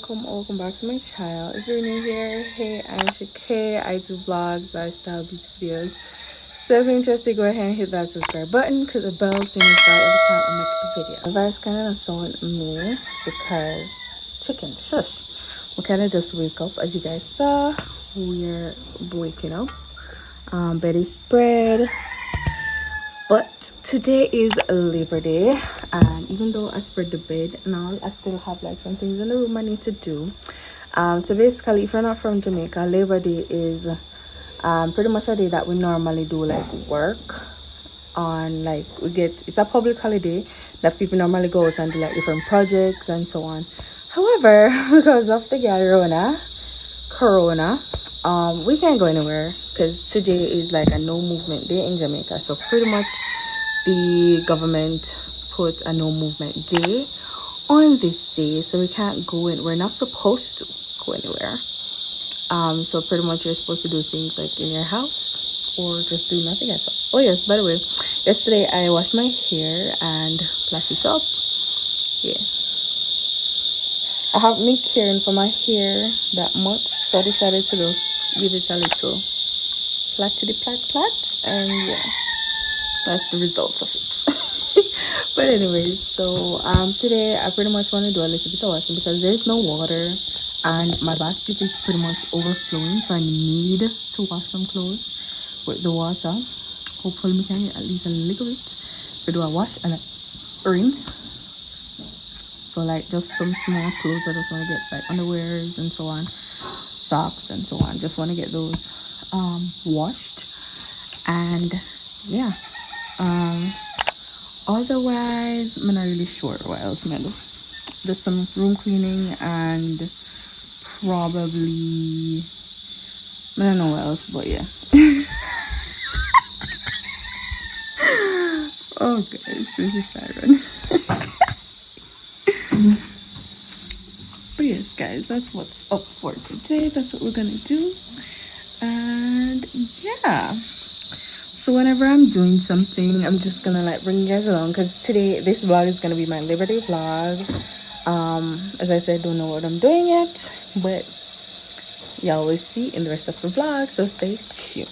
welcome back to my channel. If you're new here, hey, I'm Shakay. I do vlogs, lifestyle, beauty videos. So if you're interested, go ahead and hit that subscribe button, click the bell so you notified every time I make a video. My advice kind of sound me because chicken shush. We kind of just wake up. As you guys saw, we're waking up. Bed is spread. But today is Labor Day, and even though I spread the bed and all, I still have like some things in the room I need to do. So basically, if you're not from Jamaica, Labor Day is pretty much a day that we normally do like work on. Like it's a public holiday that people normally go out and do like different projects and so on. However, because of the corona, we can't go anywhere because today is like a no movement day in Jamaica. So pretty much the government put a no movement day on this day, so we can't go in. We're not supposed to go anywhere. So pretty much you're supposed to do things like in your house or just do nothing at all. Oh yes, by the way, yesterday I washed my hair and plait it up. Yeah, I haven't been caring for my hair that much, so I decided to just give it a little plait, and yeah, that's the result of it. But anyways, so today I pretty much want to do a little bit of washing because there's no water and my basket is pretty much overflowing, so I need to wash some clothes with the water. Hopefully we can get at least a little bit. We do a wash and a rinse. So like just some small clothes I just want to get, like underwears and so on, socks and so on. Just want to get those washed, and yeah, otherwise I'm not really sure what else I'm gonna do. Just some room cleaning and probably I don't know what else, but yeah. Oh gosh, this is Siren. But yes guys, that's what's up for today. That's what we're gonna do. And yeah, so whenever I'm doing something, I'm just gonna like bring you guys along, because today this vlog is gonna be my Labor Day vlog. As I said, don't know what I'm doing yet, but y'all will see in the rest of the vlog, so stay tuned.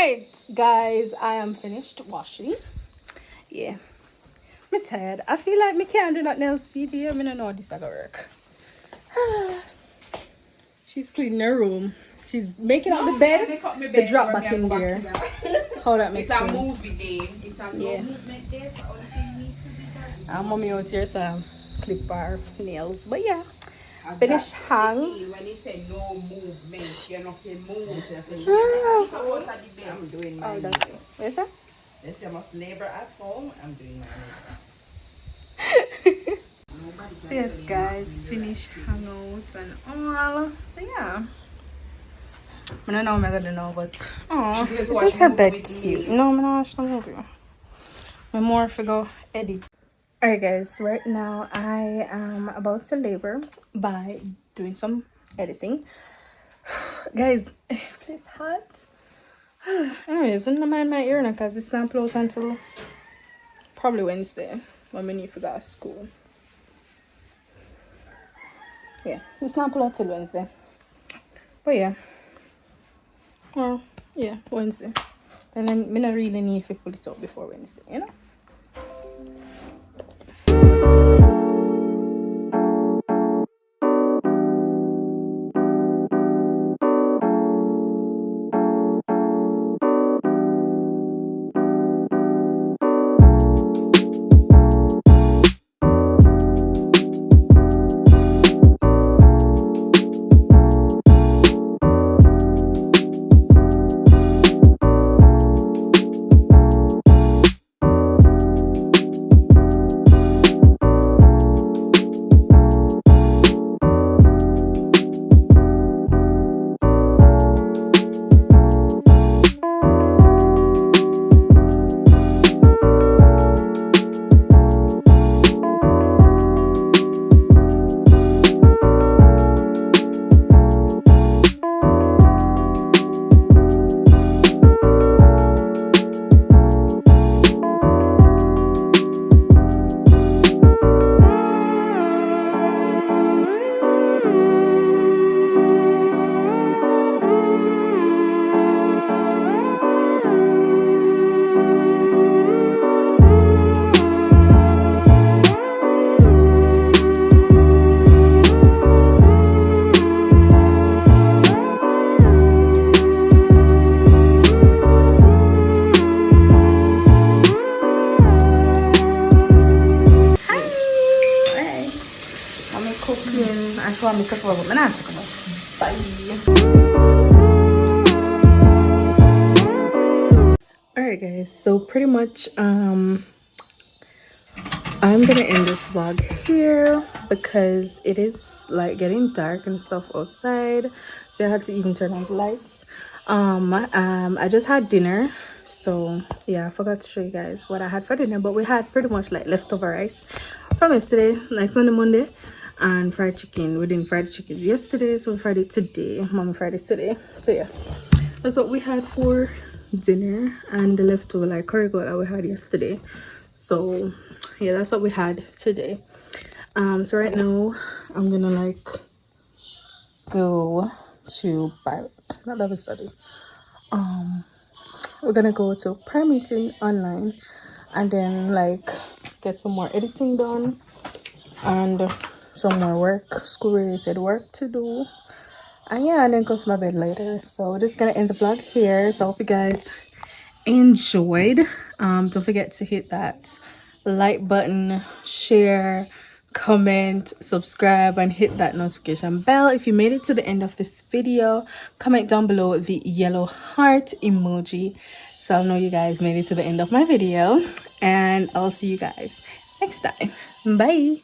Right, guys, I am finished washing. Yeah, I'm tired. I feel like me can't do nothing else video. I don't know how this is gonna work. She's cleaning her room. She's making up the bed. The drop back in there. How that makes sense. It's a movie day. It's a no movement day. So all things need to be done. I'm mommy out here, so clip our nails. But yeah, finish hang. When you say no movement, you're not to move. I'm doing my nails. Where's that? They say I must labor at home. I'm doing my nails. So yes, guys, finish hangout and all. So yeah, I don't know what I'm gonna do now, but oh, isn't her bed cute? No, I'm not watching the movie. I'm more figure edit. Alright, guys, right now I am about to labor by doing some editing. Guys, it's hot. Anyways, I'm not mind my ear now because it's not closed until probably Wednesday when we need to go to school. Yeah, it's not pull out till Wednesday. But yeah. Well, yeah, Wednesday. And then I don't really need to pull it out before Wednesday, you know? Me talk about, but I'm not talking about. Bye. Alright, guys, so pretty much I'm gonna end this vlog here because it is like getting dark and stuff outside, so I had to even turn on the lights. I just had dinner, so yeah, I forgot to show you guys what I had for dinner, but we had pretty much like leftover rice from yesterday, like Sunday, Monday, and fried chicken. We didn't fry the chickens yesterday, so we fried it today. Mama fried it today. So yeah, that's what we had for dinner, and the leftover like curry goat that we had yesterday. So yeah, that's what we had today. So right now I'm gonna like go to Bible study. We're gonna go to prayer meeting online, and then like get some more editing done and some more work, school related work to do, and yeah, and then go to my bed later. So we're just gonna end the vlog here. So I hope you guys enjoyed. Don't forget to hit that like button, share, comment, subscribe, and hit that notification bell. If you made it to the end of this video, comment down below the yellow heart emoji so I'll know you guys made it to the end of my video, and I'll see you guys next time. Bye.